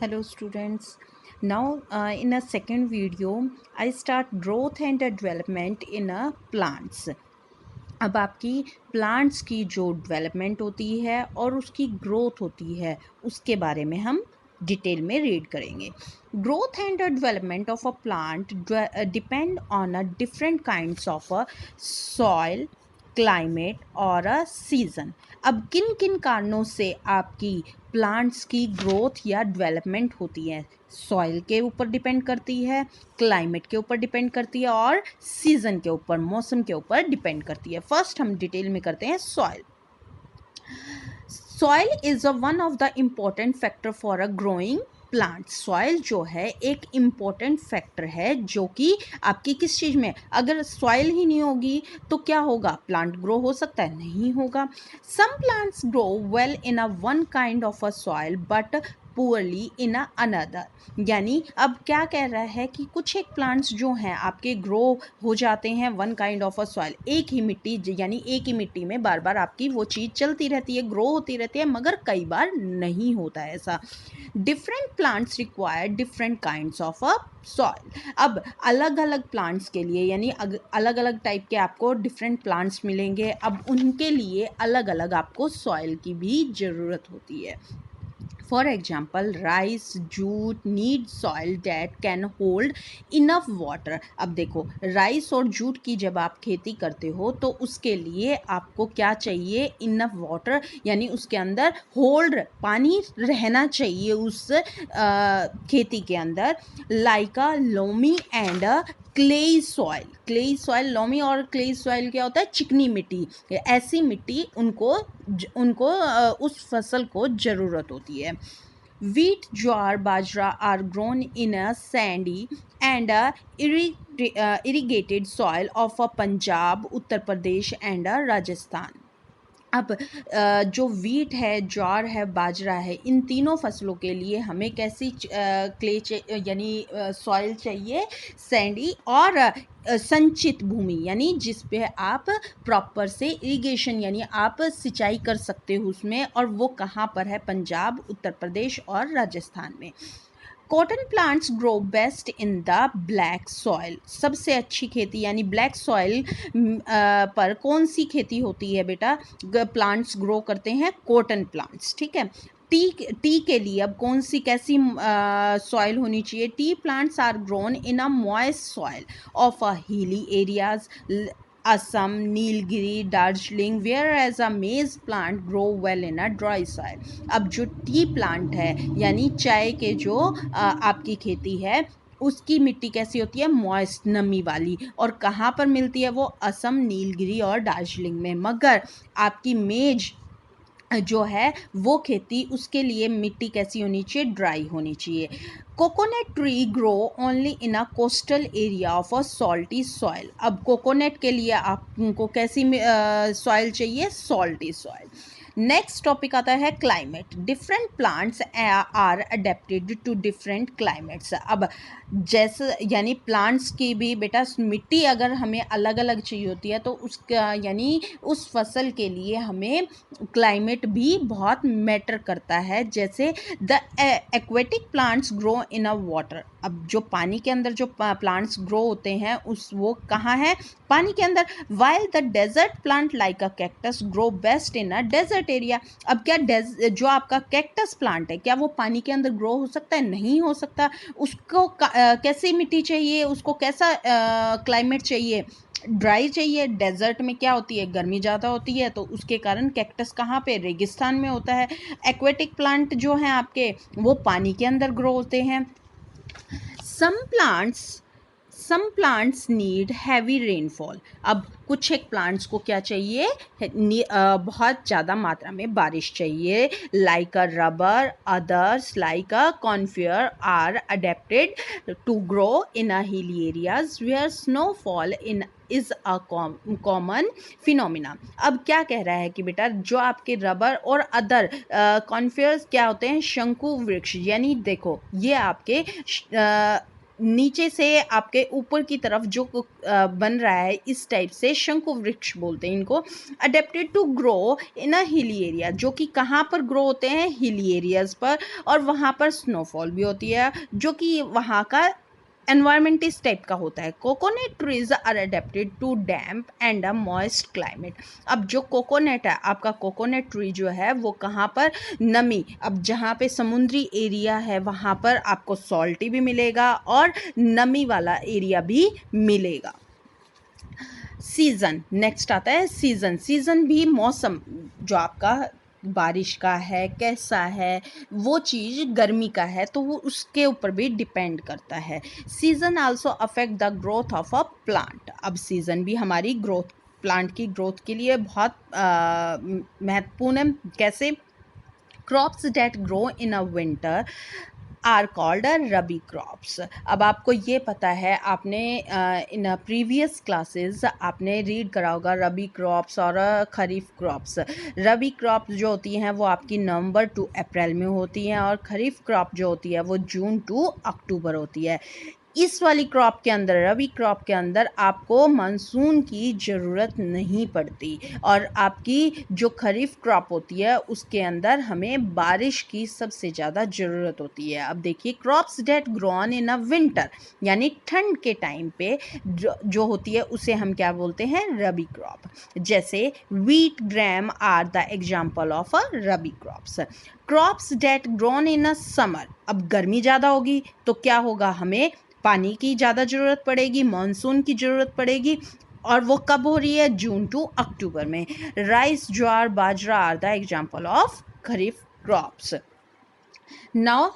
Hello students. Now in a second video I start growth and development in a plants. अब आपकी plants की जो development होती है और उसकी ग्रोथ होती है उसके बारे में हम डिटेल में रीड करेंगे. Growth and development of a plant depend on a different kinds of a soil, climate और अ सीजन. अब किन किन कारणों से आपकी प्लांट्स की ग्रोथ या डेवलपमेंट होती है? सॉइल के ऊपर डिपेंड करती है, क्लाइमेट के ऊपर डिपेंड करती है और सीजन के ऊपर, मौसम के ऊपर डिपेंड करती है. फर्स्ट हम डिटेल में करते हैं soil. Soil is a one of the important factor for a growing plant. Soil जो है एक इम्पोर्टेंट फैक्टर है जो कि आपकी किस चीज़ में, अगर सॉइल ही नहीं होगी तो क्या होगा? प्लांट ग्रो हो सकता है? नहीं होगा. Some plants grow well in a one kind of a soil but poorly in a another. यानी अब क्या कह रहा है कि कुछ एक प्लांट्स जो हैं आपके ग्रो हो जाते हैं one kind of a soil, एक ही मिट्टी, यानी एक ही मिट्टी में बार बार आपकी वो चीज़ चलती रहती है, ग्रो होती रहती है, मगर कई बार नहीं होता है ऐसा. Different plants require different kinds of a soil. अब अलग अलग प्लांट्स के लिए, यानी अलग अलग टाइप के आपको डिफरेंट प्लांट्स मिलेंगे. अब उनके लिए अलग अलग आपको सॉइल की भी ज़रूरत होती है. For example, rice, jute need soil that can hold enough water. अब देखो, राइस और जूट की जब आप खेती करते हो तो उसके लिए आपको क्या चाहिए? इनफ वाटर, यानी उसके अंदर होल्ड, पानी रहना चाहिए उस खेती के अंदर. Like a loamy and a clayey soil. Clayey soil, loamy और क्लेई सॉइल क्या होता है? चिकनी मिट्टी. ऐसी मिट्टी उनको उनको उस फसल को ज़रूरत होती है. Wheat, jowar, bajra are grown in a sandy and irrigated soil of Punjab, Uttar Pradesh and Rajasthan. अब जो वीट है, ज्वार है, बाजरा है, इन तीनों फसलों के लिए हमें कैसी यानी सॉइल चाहिए? सैंडी और संचित भूमि, यानी जिस पे आप प्रॉपर से इरिगेशन, यानी आप सिंचाई कर सकते हो उसमें. और वो कहाँ पर है? पंजाब, उत्तर प्रदेश और राजस्थान में. Cotton plants grow best in the black soil. सबसे अच्छी खेती यानी ब्लैक सॉइल पर कौन सी खेती होती है बेटा? प्लांट्स ग्रो करते हैं कॉटन प्लांट्स. ठीक है. टी के लिए अब कौन सी, कैसी सॉइल होनी चाहिए? Tea plants are grown in a moist soil of a hilly areas, Assam, Nilgiri, Darjeeling, whereas a maize plant grow well in a dry soil. अब जो टी प्लांट है, यानी चाय के जो आपकी खेती है, उसकी मिट्टी कैसी होती है? मॉइस्ट, नमी वाली. और कहाँ पर मिलती है वो? असम, नीलगिरी और दार्जिलिंग में. मगर आपकी मेज जो है वो खेती, उसके लिए मिट्टी कैसी होनी चाहिए? ड्राई होनी चाहिए. Coconut tree grow only in a coastal area of a salty soil. अब कोकोनट के लिए आपको कैसी सॉइल चाहिए? Salty soil. नेक्स्ट टॉपिक आता है climate. Different plants are adapted to different climates. अब जैसे, यानी प्लांट्स की भी बेटा मिट्टी अगर हमें अलग अलग चाहिए होती है तो उसका, यानी उस फसल के लिए हमें क्लाइमेट भी बहुत मैटर करता है. जैसे the aquatic plants grow in a water. अब जो पानी के अंदर जो प्लांट्स ग्रो होते हैं वो कहाँ है? पानी के अंदर. While the desert plant like a cactus grow best in a desert area. अब क्या जो आपका कैक्टस प्लांट है, क्या वो पानी के अंदर ग्रो हो सकता है? नहीं हो सकता. उसको कैसी मिट्टी चाहिए? उसको कैसा क्लाइमेट चाहिए? ड्राई चाहिए. डेजर्ट में क्या होती है? गर्मी ज़्यादा होती है, तो उसके कारण कैक्टस कहाँ पे? रेगिस्तान में होता है. एक्वेटिक प्लांट जो हैं आपके, वो पानी के अंदर ग्रो होते हैं. Some plants some plants need heavy rainfall. अब कुछ एक प्लांट्स को क्या चाहिए? बहुत ज़्यादा मात्रा में बारिश चाहिए. Like a rubber, others like a cornflour are adapted to grow in a hilly areas where snowfall in is a common phenomena. अब क्या कह रहा है कि बेटा जो आपके रबर और अदर कॉर्नफ्लोर्स क्या होते हैं? शंकु वृक्ष. यानी देखो, ये आपके नीचे से आपके ऊपर की तरफ जो बन रहा है इस टाइप से शंकु वृक्ष बोलते हैं इनको। Adapted to grow in a hilly area, जो कि कहाँ पर ग्रो होते हैं, हिली एरियाज पर, और वहाँ पर स्नोफॉल भी होती है, जो कि वहाँ का एनवायरमेंट इस टाइप का होता है। Coconut trees are adapted to damp and a moist climate. अब जो कोकोनट है, आपका कोकोनट ट्री जो है वो कहाँ पर, नमी, अब जहाँ पे समुद्री एरिया है वहाँ पर आपको सॉल्टी भी मिलेगा और नमी वाला एरिया भी मिलेगा। सीज़न, नेक्स्ट आता है सीज़न। सीज़न भी मौसम जो आपका बारिश का है, कैसा है, वो चीज़ गर्मी का है, तो वो उसके ऊपर भी डिपेंड करता है। Season also affect the growth of a plant. अब सीज़न भी हमारी ग्रोथ, प्लांट की ग्रोथ के लिए बहुत महत्वपूर्ण है। कैसे? Crops that grow in a winter are called rabi crops. अब आपको ये पता है, आपने इन प्रीवियस क्लासेस आपने रीड करा होगा रबी क्रॉप्स और खरीफ क्रॉप्स। रबी क्रॉप्स जो होती हैं वो आपकी नवंबर टू अप्रैल में होती हैं, और खरीफ क्रॉप जो होती है वो जून टू अक्टूबर होती है। इस वाली क्रॉप के अंदर, रबी क्रॉप के अंदर आपको मानसून की ज़रूरत नहीं पड़ती, और आपकी जो खरीफ क्रॉप होती है उसके अंदर हमें बारिश की सबसे ज़्यादा ज़रूरत होती है। अब देखिए, crops that grown in a winter, यानी ठंड के टाइम पे जो होती है उसे हम क्या बोलते हैं, रबी क्रॉप। जैसे wheat, gram are the example of a rabi crops. Crops that grown in a summer, अब गर्मी ज़्यादा होगी तो क्या होगा, हमें पानी की ज़्यादा ज़रूरत पड़ेगी, मानसून की ज़रूरत पड़ेगी, और वो कब हो रही है, जून टू अक्टूबर में। Rice, jowar, bajra are the example of kharif crops. Now